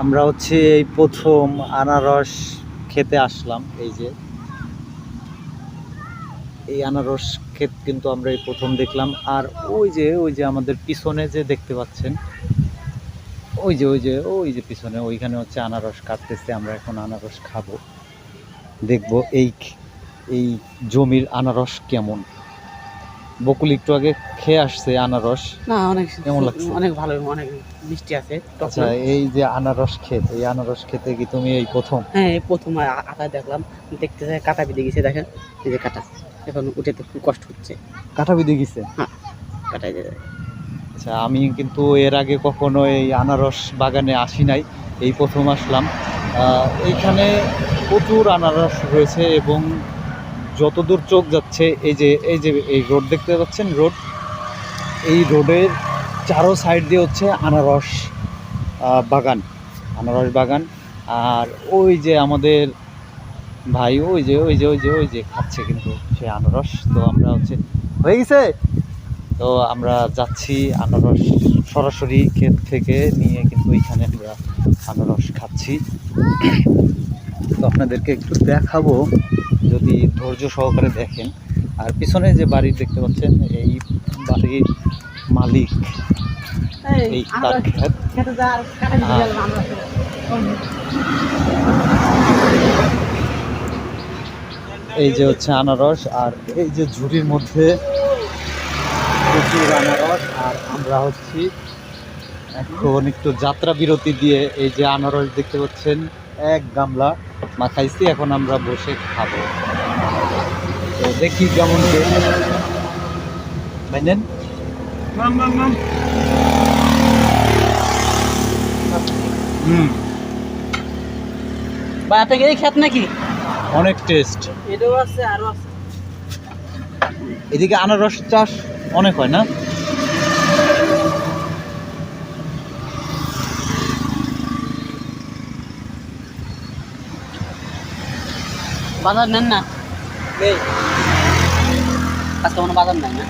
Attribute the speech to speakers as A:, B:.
A: আমরা হচ্ছে এই প্রথম আনারস খেতে আসলাম। এই যে এই আনারস ক্ষেত কিন্তু আমরা এই প্রথম দেখলাম। আর ওই যে আমাদের পিছনে যে দেখতে পাচ্ছেন, ওই যে পিছনে ওইখানে হচ্ছে আনারস কাটতেছে। আমরা এখন আনারস খাবো, দেখবো এই জমির আনারস কেমন। বকুল একটু আগে খেয়ে আসছে আনারস,
B: না অনেক
A: কেমন লাগছে?
B: অনেক ভালো, অনেক মিষ্টি আছে।
A: আচ্ছা, এই যে আনারস ক্ষেত, এই আনারস খেতে কি তুমি এই প্রথম?
B: হ্যাঁ, এই প্রথম আটা দেখলাম, দেখতে যায় কাটা বিঁধে গেছে। দেখেন এই যে কাটা, এখন উঠেতে খুব কষ্ট হচ্ছে।
A: কাঁটা বিঁধে গেছে?
B: হ্যাঁ, কাটাই যায়।
A: আচ্ছা, আমি কিন্তু এর আগে কখনো এই আনারস বাগানে আসি নাই, এই প্রথম আসলাম। এইখানে প্রচুর আনারস রয়েছে এবং যতদূর চোখ যাচ্ছে এই রোড দেখতে পাচ্ছেন, এই রোডের চারো সাইড দিয়ে হচ্ছে আনারস বাগান। আর ওই যে আমাদের ভাই ওই যে খাচ্ছে কিন্তু সে আনারস। তো আমরা হচ্ছে হয়ে গেছে, তো আমরা যাচ্ছি আনারস সরাসরি ক্ষেত থেকে নিয়ে, কিন্তু এখানে আমরা আনারস খাচ্ছি। তো আপনাদেরকে একটু দেখাবো যদি ধৈর্য সহকারে দেখেন। আর পিছনে যে বাড়ি দেখতে পাচ্ছেন, এই বাড়ির মালিক, এই তার ক্ষেত। এই যে হচ্ছে আনারস, আর এই যে ঝুড়ির মধ্যে প্রচুর আনারস। আর আমরা হচ্ছি এখন একটু যাত্রা বিরতি দিয়ে এই যে আনারস দেখতে পাচ্ছেন এক গামলা মাখাইছি, এখন আমরা বসে খাবো। তো দেখি কেমন বাইনেন।
B: বা আপনাকে এই খেত নাকি?
A: অনেক টেস্ট।
B: এটাও আছে, আরো আছে।
A: এদিকে আনারস চাষ অনেক হয় না?
B: বাজার নেন না? নেই, আজকে কোনো বাজার নাই না।